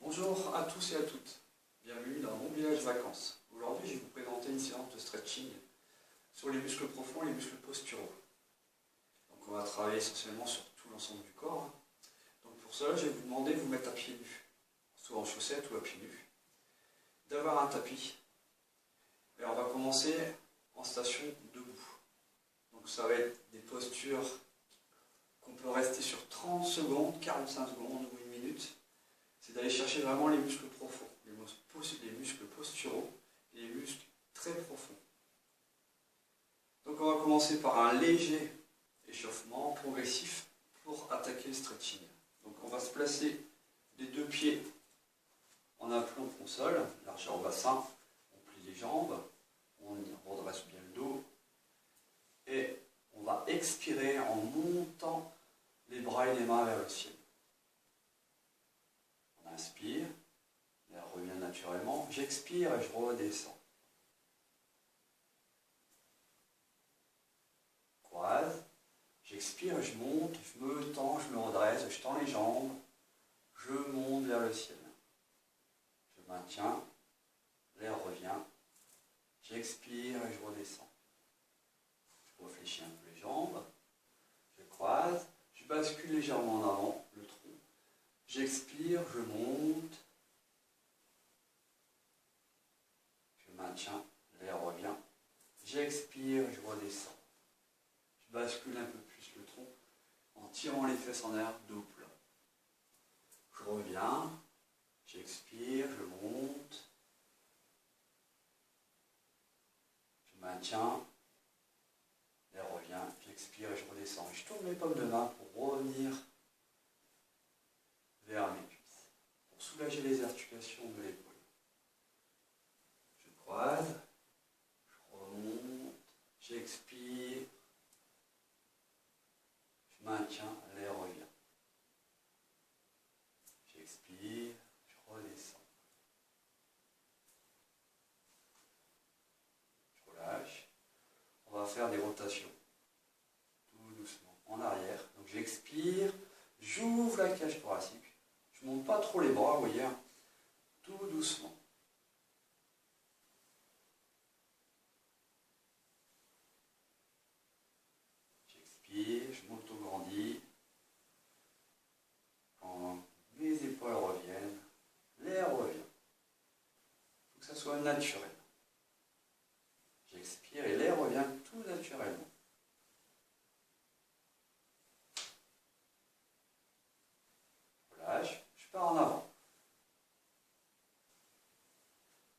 Bonjour à tous et à toutes, bienvenue dans mon village vacances. Aujourd'hui je vais vous présenter une séance de stretching sur les muscles profonds et les muscles posturaux. Donc on va travailler essentiellement sur tout l'ensemble du corps. Donc pour cela je vais vous demander de vous mettre à pieds nus, soit en chaussettes ou à pieds nus, d'avoir un tapis. Et on va commencer en station debout. Donc ça va être des postures qu'on peut rester sur 30 secondes, 45 secondes ou une minute. C'est d'aller chercher vraiment les muscles profonds, les muscles posturaux et les muscles très profonds. Donc on va commencer par un léger échauffement progressif pour attaquer le stretching. Donc on va se placer les deux pieds en aplomb au sol, largeur au bassin, on plie les jambes, on redresse bien le dos et on va expirer en montant les bras et les mains vers le ciel. On inspire, l'air revient naturellement, j'expire et je redescends. Croise, j'expire et je monte, je me tends, je me redresse, je tends les jambes, je monte vers le ciel. Je maintiens, l'air revient, j'expire et je redescends. Je réfléchis un peu les jambes, je croise, je bascule légèrement en avant, le tronc. J'expire, je monte, je maintiens, l'air revient, j'expire, je redescends. Je bascule un peu plus le tronc en tirant les fesses en air, dos plat. Je reviens, j'expire, je monte, je maintiens, l'air revient, j'expire et je redescends. Je tourne mes paumes de main pour revenir vers mes cuisses, pour soulager les articulations de l'épaule. Je croise, je remonte, j'expire, je maintiens, l'air revient. J'expire, je redescends. Je relâche. On va faire des rotations, tout doucement, en arrière. Donc j'expire, j'ouvre la cage thoracique. Je ne monte pas trop les bras, vous voyez, tout doucement. J'expire, je m'auto-grandis. Quand mes épaules reviennent, l'air revient. Il faut que ça soit naturel. J'expire et l'air revient tout naturellement. Je relâche, je pars en avant.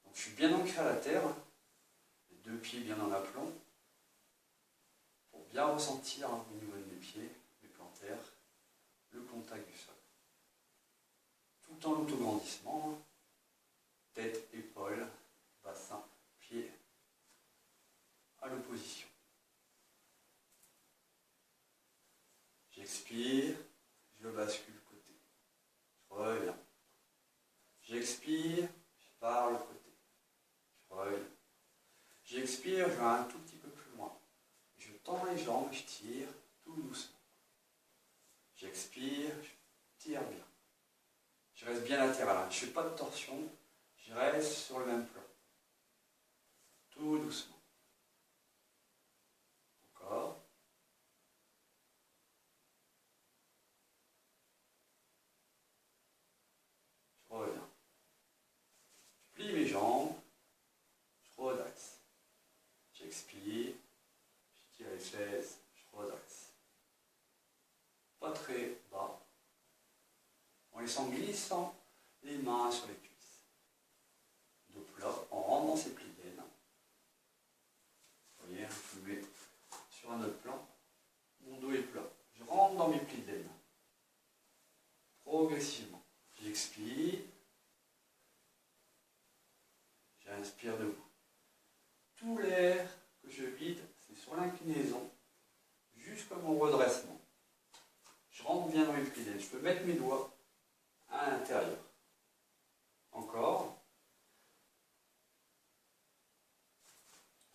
Donc je suis bien ancré à la terre, les deux pieds bien en aplomb, pour bien ressentir au niveau de mes pieds, mes plantaires, le contact du sol. Tout en l'autograndissement, tête, épaules, bassin, pieds, à l'opposition. J'expire, je bascule côté. Je reviens. J'expire, je pars le côté. Je reviens. J'expire, je vais un tout petit peu plus loin. Je tends les jambes, je tire tout doucement. J'expire, je tire bien. Je reste bien latéral. Je ne fais pas de torsion, je reste sur le même plan. Tout doucement. Encore. Je reviens. Je plie mes jambes, je redresse. J'expire, je tire les fesses, je redresse. Pas très bas. En laissant glissant les mains sur les cuisses. Dos plat, on rentre dans ses plis d'aine. Vous voyez, je me mets sur un autre plan. Mon dos est plat. Je rentre dans mes plis d'aine. Progressivement. J'expire. J'inspire debout. Tout l'air que je vide, c'est sur l'inclinaison jusqu'à mon redressement. Je rentre bien dans mes plis d'aine. Je peux mettre mes doigts à l'intérieur. Encore.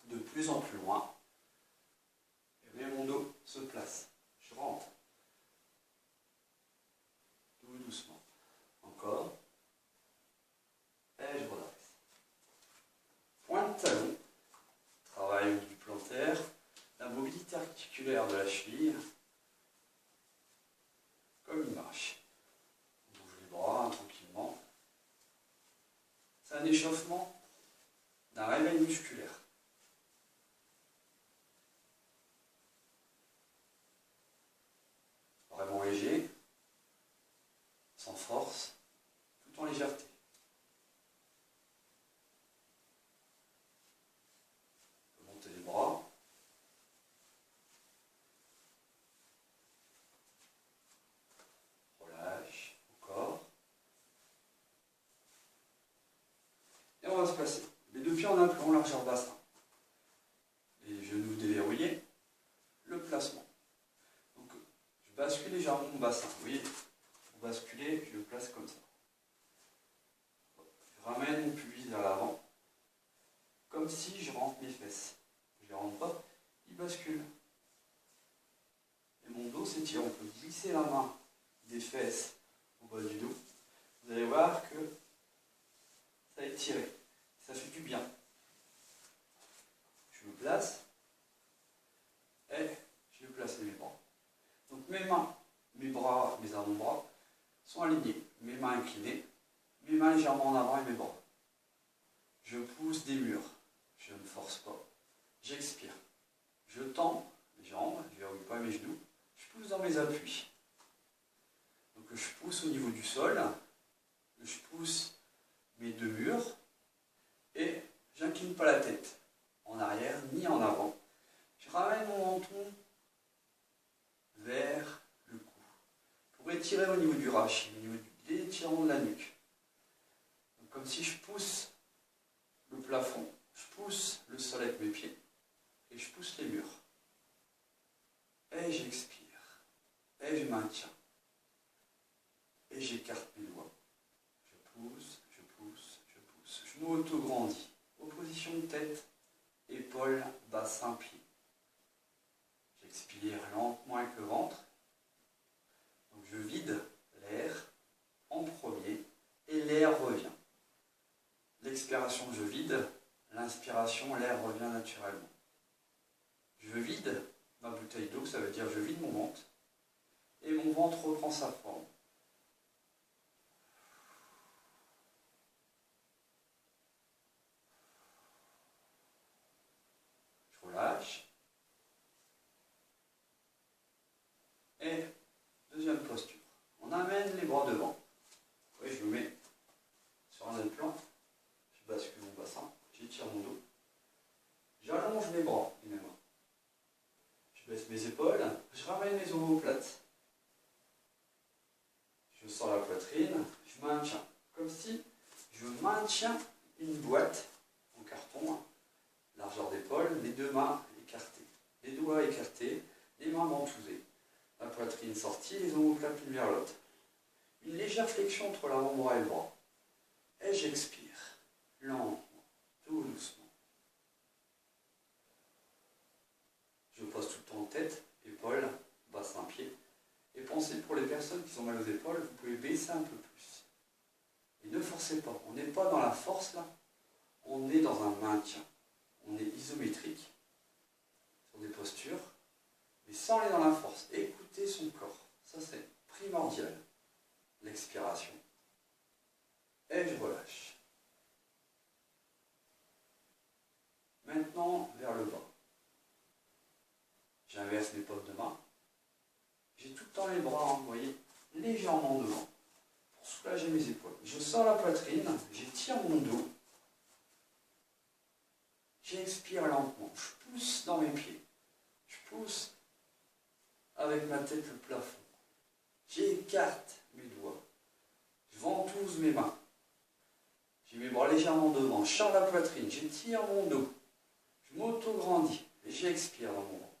De plus en plus loin. Et bien mon dos se place. Je rentre. Tout doucement. Encore. musculaire de la cheville, comme une marche. On bouge les bras tranquillement. C'est un échauffement d'un réveil musculaire. Vraiment léger, sans force, tout en légèreté. On peut monter les bras. Relâche encore. Et on va se placer. Les deux pieds en un plan, largeur bassin. Les genoux déverrouillés. Le placement. Donc, je bascule légèrement mon bassin. Vous voyez, pour basculer, je le place comme ça. Je ramène mon pubis vers l'avant, comme si je rentre mes fesses. Je ne les rentre pas, il bascule. Et mon dos s'étire. On peut glisser la main des fesses au bas du dos. Vous allez voir que ça a étiré. Ça fait du bien. Je me place et je vais placer mes bras. Donc mes mains, mes bras, mes avant-bras sont alignés. Mes mains inclinées, mes mains légèrement en avant et mes bras. Je pousse des murs. Je ne force pas. J'expire. Je tends les jambes, je ne verrouille pas mes genoux. Je pousse dans mes appuis. Donc je pousse au niveau du sol. Je pousse mes deux murs. Et j'incline pas la tête en arrière ni en avant. Je ramène mon menton vers le cou pour étirer au niveau du rachis, au niveau de l'étirement de la nuque. Donc, comme si je pousse le plafond, je pousse le sol avec mes pieds et je pousse les murs. Et j'expire. Et je maintiens. Et j'écarte mes doigts. Je pousse, je pousse, je pousse. Je m'auto-grandis. Opposition de tête, épaules, bassin, pied. J'expire lentement avec le ventre. Donc je vide l'air en premier et l'air revient. L'expiration, je vide. L'inspiration, l'air revient naturellement. Je vide ma bouteille d'eau, ça veut dire je vide mon ventre. Et mon ventre reprend sa forme. Je relâche. Et deuxième posture. On amène les bras devant. Oui, je me mets sur un autre plan. Je bascule mon bassin. J'étire mon dos. J'allonge mes bras et mes mains. Je baisse mes épaules. Je ramène mes omoplates. Je sors la poitrine. Je maintiens. Comme si je maintiens une boîte en carton. Largeur d'épaule. Les deux mains écartées. Les doigts écartés. Les mains ventousées. La poitrine sortie, les omoplates l'une vers l'autre. Une légère flexion entre l'avant-bras et le bras. Et j'expire, lentement, tout doucement. Je pose tout le temps tête, épaules, bassin, pied. Et pensez pour les personnes qui ont mal aux épaules, vous pouvez baisser un peu plus. Et ne forcez pas, on n'est pas dans la force là, on est dans un maintien. On est isométrique sur des postures, mais sans aller dans la force. Écoutez son corps, ça c'est primordial. L'expiration. Et je relâche. Maintenant, vers le bas. J'inverse mes paumes de main. J'ai tout le temps les bras, vous voyez, légèrement devant, pour soulager mes épaules. Je sors la poitrine, j'étire mon dos. J'expire lentement. Je pousse dans mes pieds. Je pousse avec ma tête le plafond. J'écarte mes doigts. Je ventouse mes mains. J'ai mes bras légèrement devant. Je sors la poitrine. J'étire mon dos. Je m'auto-grandis. Et j'expire dans mon ventre.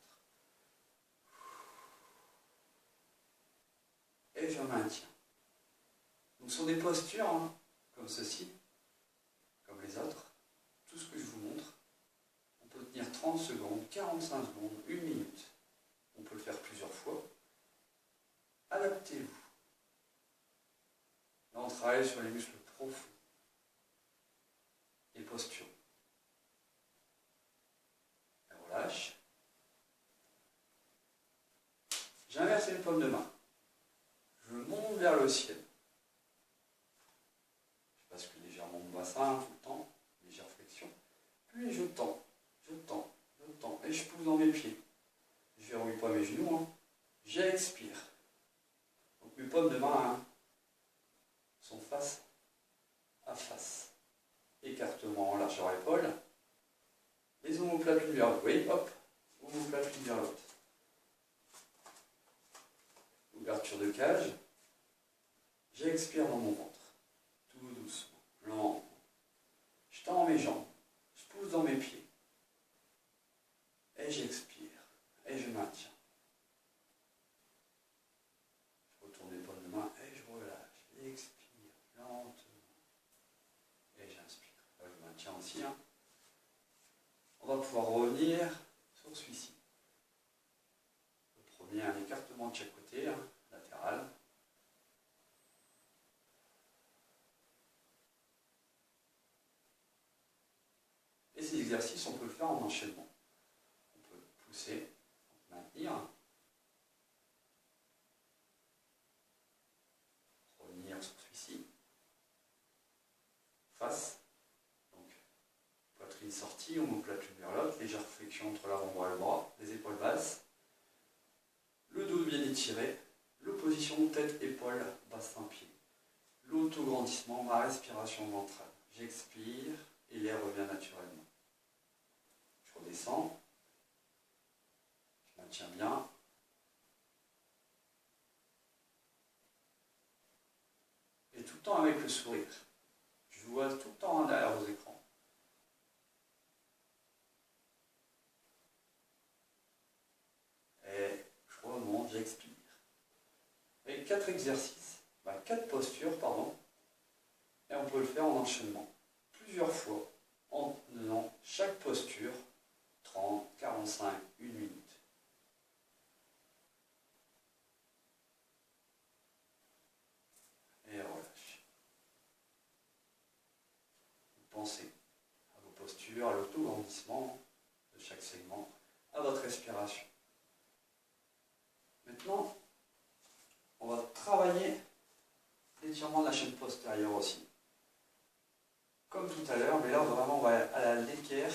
Et je maintiens. Donc sur des postures comme ceci, comme les autres, tout ce que je vous montre, on peut tenir 30 secondes, 45 secondes, 1 minute. On peut le faire plusieurs fois. Adaptez-vous. Là, on travaille sur les muscles profonds et posturaux. Et on relâche. le ciel. Je bascule légèrement mon bassin tout le temps, légère flexion. Puis je tends, je tends, je tends, et je pousse dans mes pieds. Je ne verrouille pas mes genoux, hein. J'expire. Donc mes paumes de main hein, sont face à face. Écartement en largeur épaule. Les omoplates l'une vers l'autre. Oui, hop, omoplates l'une vers l'autre. Ouverture de cage. J'expire dans mon ventre. Tout doucement, lentement. Je tends mes jambes. Je pousse dans mes pieds. Et j'expire. Et je maintiens. Je retourne les paumes de main et je relâche. J'expire lentement. Et j'inspire. Là, je maintiens aussi. Hein. On va pouvoir revenir sur celui-ci. Le premier, un écartement de chaque côté, hein, latéral. Et ces exercices, on peut le faire en enchaînement. On peut pousser, maintenir, revenir sur celui-ci, face, donc poitrine sortie, omoplate l'une vers l'autre, légère flexion entre l'avant-bras et le bras, les épaules basses, le dos bien étiré, l'opposition tête-épaule, bassin-pied, l'autograndissement, ma respiration ventrale. J'expire et l'air revient naturellement. Je redescends, je maintiens bien. Et tout le temps avec le sourire. Je vois tout le temps derrière vos écrans. Et je remonte, j'expire. Et 4 exercices, 4 postures, pardon. Et on peut le faire en enchaînement. Plusieurs fois, en donnant chaque posture 30, 45, 1 minute. Et relâche. Pensez à vos postures, à l'auto-grandissement de chaque segment, à votre respiration. Maintenant, on va travailler l'étirement de la chaîne postérieure aussi. Comme tout à l'heure, mais là vraiment on va à l'équerre.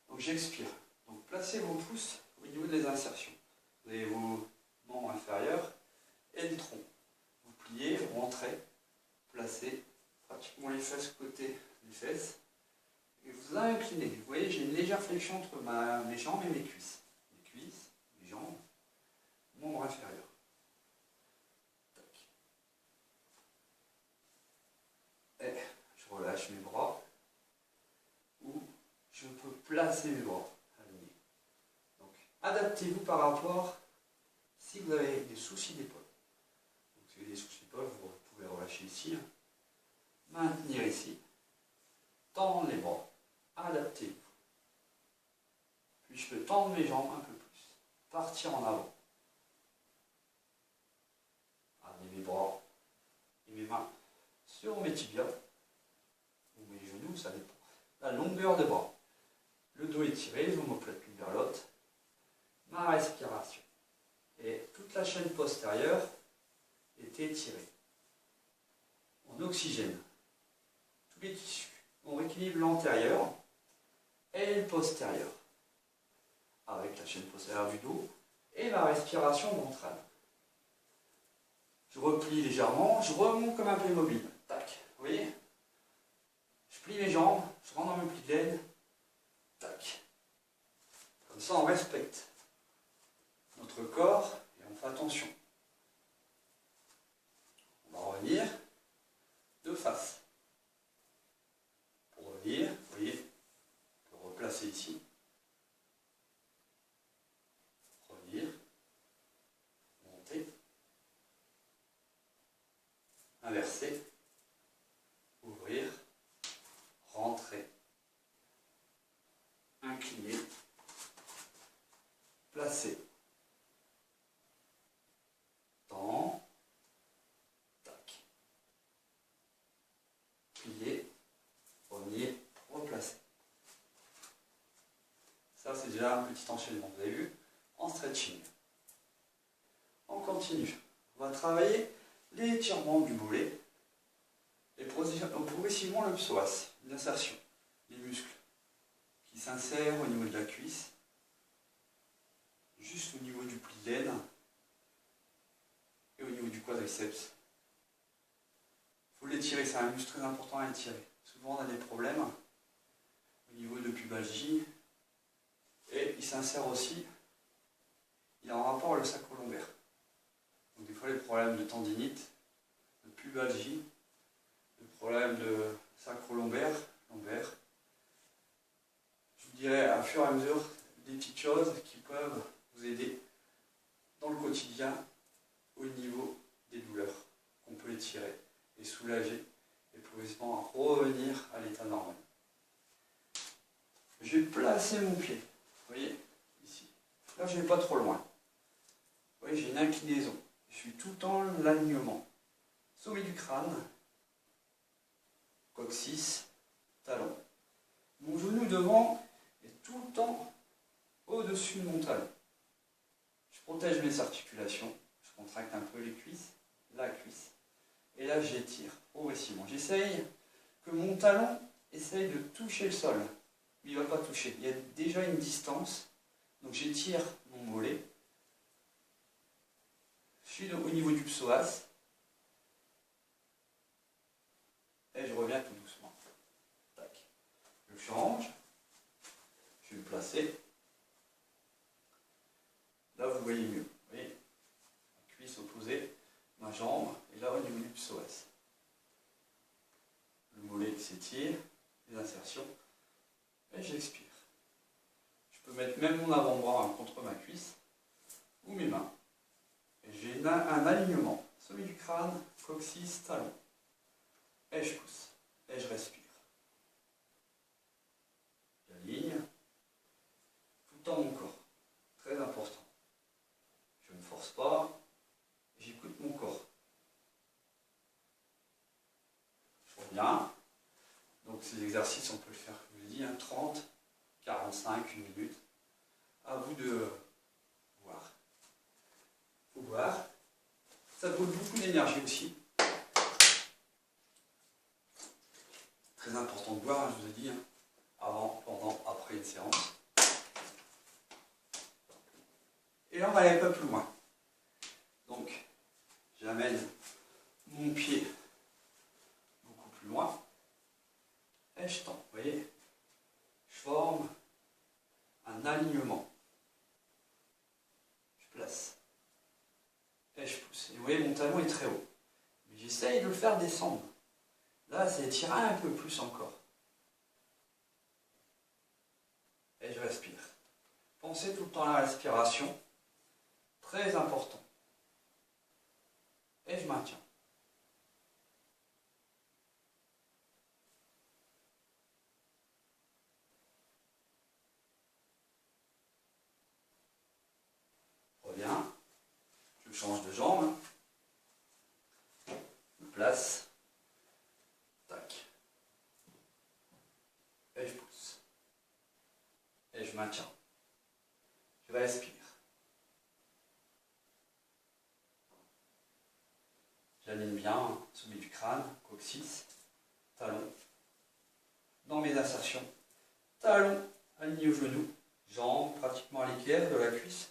Donc j'expire. Donc placez vos pouces au niveau des insertions. Vous avez vos membres inférieurs et le tronc. Vous pliez, vous rentrez, placez pratiquement les fesses côté des fesses. Et vous inclinez. Vous voyez, j'ai une légère flexion entre mes jambes et mes cuisses. Mes cuisses, mes jambes, membre inférieur. Tac. Et je relâche mes bras. Ou je peux placer mes bras alignés. Donc, adaptez-vous par rapport si vous avez des soucis d'épaule. Donc, si vous avez des soucis d'épaule, vous pouvez relâcher ici. Maintenir ici. Tendre les bras. Adaptez-vous. Puis je peux tendre mes jambes un peu plus. Partir en avant. Amener mes bras et mes mains sur mes tibias ou mes genoux, ça dépend. La longueur des bras. Le dos étiré, les omoplates l'une vers l'autre. Ma respiration. Et toute la chaîne postérieure est étirée. On oxygène tous les tissus. On rééquilibre l'antérieur et le postérieur. Avec la chaîne postérieure du dos et la respiration ventrale. Je replie légèrement, je remonte comme un Playmobil. Tac, vous voyez? Je plie mes jambes, je rentre dans mes plis de laine. Tac. Comme ça, on respecte notre corps et on fait attention. On va revenir de face. Pour revenir, vous voyez, on peut replacer ici. Revenir. Monter. Inverser. Ouvrir. Rentrer. Incliner. Placer. Tend. Tac. Plier. Revenir. Replacer. Ça, c'est déjà un petit enchaînement, vous avez vu, en stretching. On continue. On va travailler l'étirement du mollet et progressivement le psoas, l'insertion, les muscles qui s'insèrent au niveau de la cuisse, juste au niveau du pli de l'aine et au niveau du quadriceps. Il faut l'étirer, c'est un muscle très important à étirer. Souvent on a des problèmes au niveau de pubalgie et il s'insère aussi, il a un rapport avec le sacro-lombaire. Donc des fois les problèmes de tendinite, de pubalgie, le problème de sacro-lombaire, lombaire, je vous dirais à fur et à mesure des petites choses qui peuvent vous aider dans le quotidien au niveau des douleurs, qu'on peut étirer et soulager et progressivement revenir à l'état normal. Je vais placer mon pied, vous voyez, ici. Là je ne vais pas trop loin. Vous voyez, j'ai une inclinaison. Je suis tout le temps l'alignement. Sommet du crâne, coccyx, talon. Mon genou devant est tout le temps au-dessus de mon talon. Je protège mes articulations, je contracte un peu les cuisses, la cuisse, et là j'étire progressivement. J'essaye que mon talon essaye de toucher le sol, mais il ne va pas toucher. Il y a déjà une distance, donc j'étire mon mollet. Je suis au niveau du psoas, et je reviens tout doucement. Tac. Je change, je vais me placer. Là, vous voyez mieux. Vous voyez, la cuisse opposée, ma jambe, et là, au niveau du psoas. Le mollet qui s'étire, les insertions, et j'expire. Je peux mettre même mon avant-bras contre ma cuisse, ou mes mains. Et j'ai un alignement, sommet du crâne, coccyx, talon. Et je pousse, et je respire. J'aligne tout le temps mon corps. Très important. Je ne me force pas, j'écoute mon corps. Je reviens. Donc ces exercices, on peut le faire, je vous l'ai dit, 30, 45, 1 minute. À vous de voir. Il faut voir. Ça demande beaucoup d'énergie aussi. Très important de boire, je vous ai dit, avant, pendant, après une séance. Et là, on va aller un peu plus loin. Donc, j'amène mon pied beaucoup plus loin. Et je tends, vous voyez. Je forme un alignement. Je place. Et je pousse. Et vous voyez, mon talon est très haut. Mais j'essaye de le faire descendre. Là, c'est étirer un peu plus encore. Et je respire. Pensez tout le temps à la respiration. Très important. Et je maintiens. Je reviens. Je change de jambe. Je me place. Tac. Et je pousse. Et je maintiens. Je respire. J'aligne bien, sommet du crâne, coccyx, talon. Dans mes insertions, talon aligné au genou, jambes pratiquement à l'équerre de la cuisse.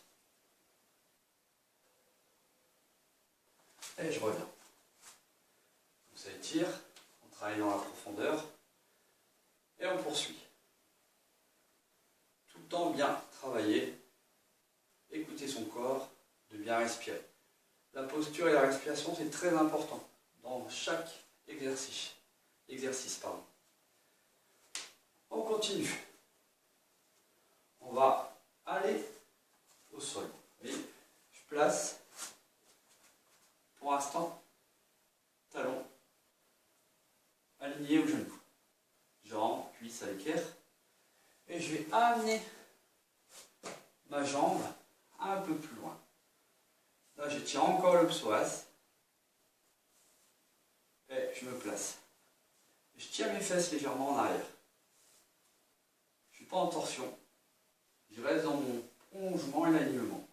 Et je reviens. On s'étire, on travaille dans la profondeur et on poursuit. Tout le temps bien travailler, écouter son corps, de bien respirer. La posture et la respiration, c'est très important dans chaque exercice. On continue. On va aller au sol. Et je place, pour l'instant, talon aligné au genou. Jambes, cuisses à l'équerre. Et je vais amener ma jambe un peu plus loin. Là, je tiens encore le psoas. Et je me place. Je tire mes fesses légèrement en arrière. Je ne suis pas en torsion. Je reste dans mon prolongement et l'alignement.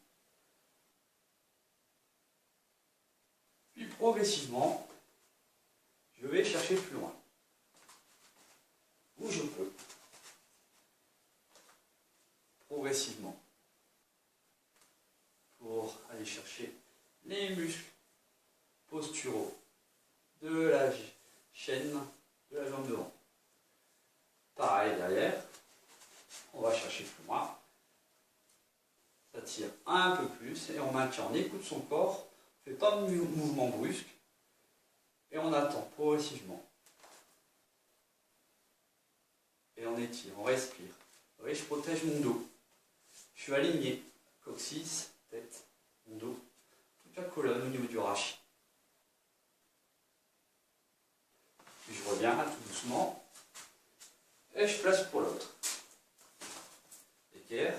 Puis progressivement, je vais chercher plus loin. Où je peux. Progressivement. Pour aller chercher les muscles posturaux de la chaîne de la jambe devant. Pareil derrière, on va chercher plus loin. Ça tire un peu plus et on maintient, on écoute son corps, on ne fait pas de mouvement brusque et on attend progressivement. Et on étire, on respire. Vous voyez, je protège mon dos. Je suis aligné, coccyx, tête, mon dos, toute la colonne au niveau du rachis. Puis je reviens tout doucement et je place pour l'autre. Équerre.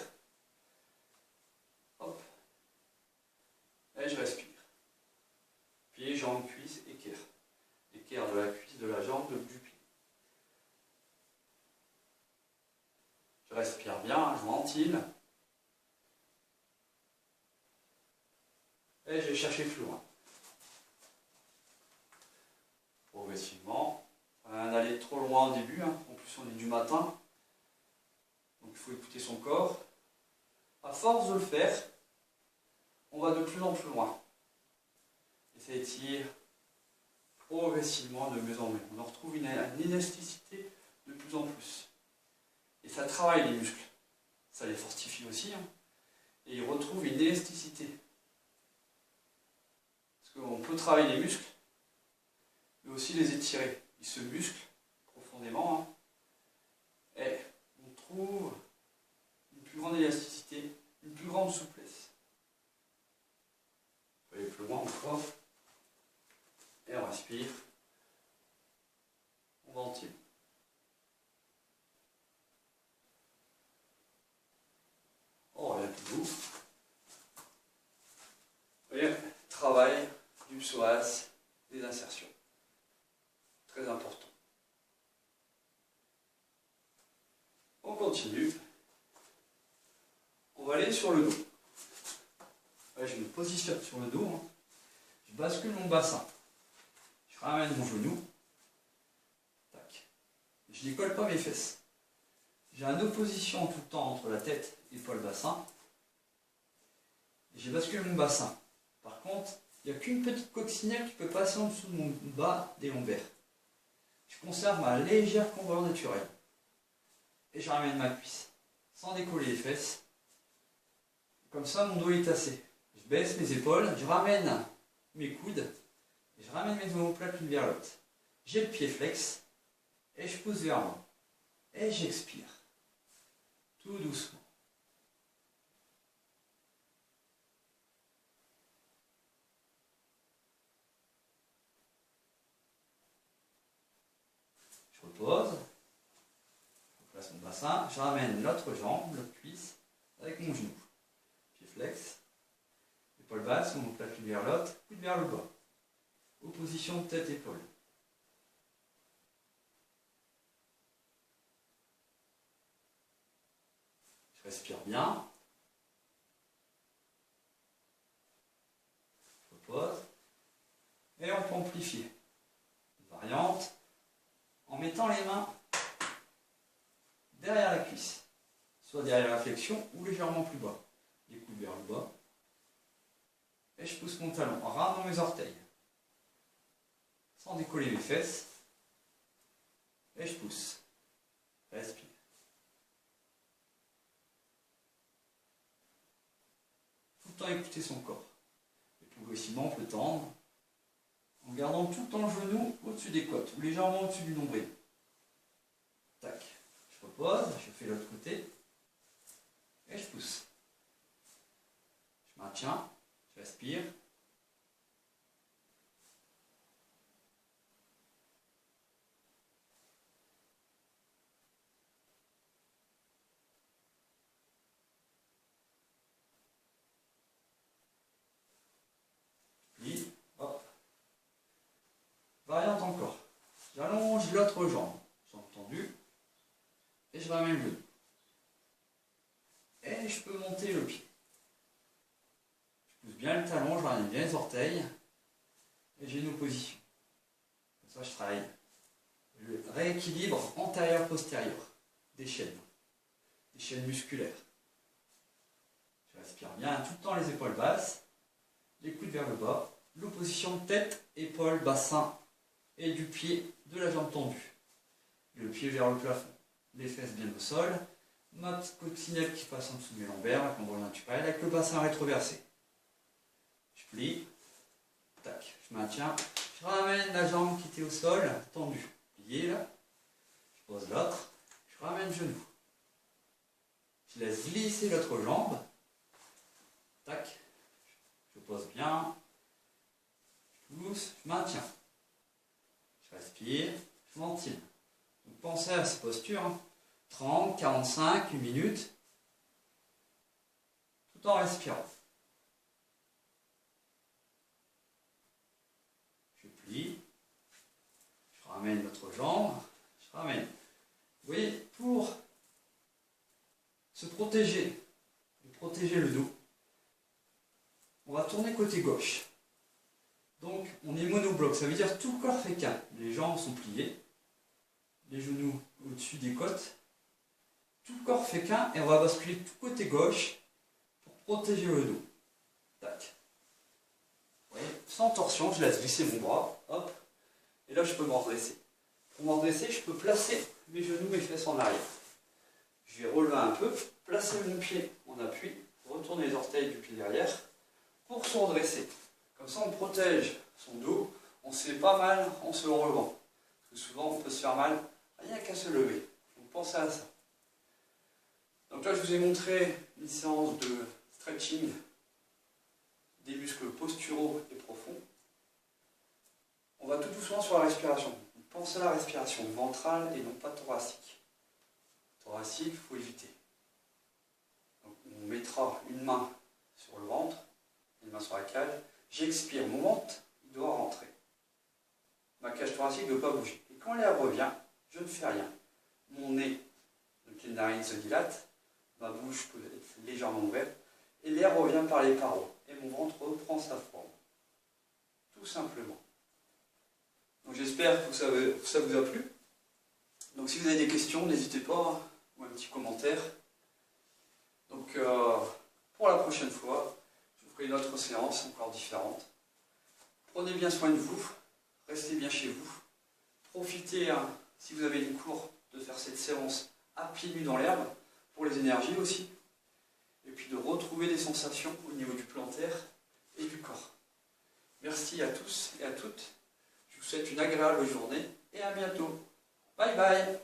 Hop. Et je respire. Pied, jambe, cuisse, équerre. Équerre de la cuisse, de la jambe, du pied. Je respire bien, je ventile. Et je vais chercher plus loin. Progressivement. Ça va aller trop loin au début, hein. En plus on est du matin. Donc il faut écouter son corps. À force de le faire, on va de plus en plus loin. Et ça étire progressivement de mieux en mieux. On en retrouve une élasticité de plus en plus. Et ça travaille les muscles. Ça les fortifie aussi. Hein. Et ils retrouvent une élasticité. Parce qu'on peut travailler les muscles, mais aussi les étirer. Ils se musclent profondément. Hein. Et on trouve une plus grande élasticité, une plus grande souplesse. On peut aller plus loin encore. Et on respire. On ventile. On revient tout doux. Et travail du psoas, des insertions. Très important. On continue. On va aller sur le dos. Ouais, je me positionne sur le dos. Hein. Je bascule mon bassin. Je ramène mon genou. Tac. Je ne décolle pas mes fesses. J'ai une opposition tout le temps entre la tête, épaule, bassin. Et j'ai basculé mon bassin. Par contre, il n'y a qu'une petite coccinelle qui peut passer en dessous de mon bas des lombaires. Je conserve ma légère courbure naturelle. Et je ramène ma cuisse. Sans décoller les fesses. Comme ça, mon dos est tassé. Je baisse mes épaules, je ramène mes coudes. Et je ramène mes omoplates l'une vers l'autre. J'ai le pied flex. Et je pousse vers moi. Et j'expire. Tout doucement. Je repose. Je place mon bassin. Je ramène l'autre jambe, l'autre cuisse, avec mon genou. Pied flex. Épaule basse, omoplate l'une vers l'autre, coude vers le bas. Opposition tête-épaule. Je respire bien. Je repose. Et on peut amplifier. Une variante en mettant les mains derrière la cuisse. Soit derrière la flexion ou légèrement plus bas. Les coudes vers le bas. Et je pousse mon talon en ramenant mes orteils. Sans décoller mes fesses. Et je pousse. Respire. Tout le temps écouter son corps. Et progressivement on peut tendre en gardant tout le temps le genou au-dessus des côtes ou légèrement au-dessus du nombril. Tac. Je repose, je fais l'autre côté. Et je pousse. Je maintiens, je respire. Variante encore. J'allonge l'autre jambe, jambe tendue, et je ramène le genou. Et je peux monter le pied. Je pousse bien le talon, je ramène bien les orteils, et j'ai position. Comme ça, je travaille le rééquilibre antérieur-postérieur des chaînes musculaires. Je respire bien tout le temps les épaules basses, les coudes vers le bas, l'opposition tête, épaules, bassin et du pied de la jambe tendue. Le pied vers le plafond, les fesses bien au sol, ma coccinelle qui passe en dessous de mes lombaires, la cambrure naturelle, avec le bassin rétroversé. Je plie, tac, je maintiens, je ramène la jambe qui était au sol, tendue, pliée là, je pose l'autre, je ramène le genou. Je laisse glisser l'autre jambe, tac, je pose bien, je pousse, je maintiens. Je respire, je ventile. Donc pensez à ces postures, hein. 30, 45, 1 minute, tout en respirant. Je plie, je ramène l'autre jambe, je ramène. Vous voyez, pour se protéger, et protéger le dos, on va tourner côté gauche. Donc on est monobloc, ça veut dire tout le corps fait qu'un. Les jambes sont pliées, les genoux au-dessus des côtes. Tout le corps fait qu'un et on va basculer tout côté gauche pour protéger le dos. Tac. Vous voyez, sans torsion, je laisse glisser mon bras, hop, et là je peux me redresser. Pour me redresser, je peux placer mes genoux, mes fesses en arrière. Je vais relever un peu, placer mon pied en appui, retourner les orteils du pied derrière pour se redresser. Comme ça, on protège son dos, on se fait pas mal en se relevant. Parce que souvent, on peut se faire mal rien qu'à se lever. Donc pensez à ça. Donc là, je vous ai montré une séance de stretching des muscles posturaux et profonds. On va tout doucement sur la respiration. Pensez à la respiration ventrale et non pas thoracique. Thoracique, il faut éviter. Donc, on mettra une main sur le ventre, une main sur la cage. J'expire, mon ventre, il doit rentrer. Ma cage thoracique ne doit pas bouger. Et quand l'air revient, je ne fais rien. Mon nez, donc les narines se dilatent, ma bouche peut être légèrement ouverte, et l'air revient par les parois. Et mon ventre reprend sa forme. Tout simplement. Donc j'espère que ça vous a plu. Donc si vous avez des questions, n'hésitez pas, ou un petit commentaire. Donc pour la prochaine fois, je vous ferai une autre séance encore différente. Prenez bien soin de vous, restez bien chez vous. Profitez, hein, si vous avez des cours, de faire cette séance à pieds nus dans l'herbe, pour les énergies aussi. Et puis de retrouver des sensations au niveau du plantaire et du corps. Merci à tous et à toutes. Je vous souhaite une agréable journée et à bientôt. Bye bye.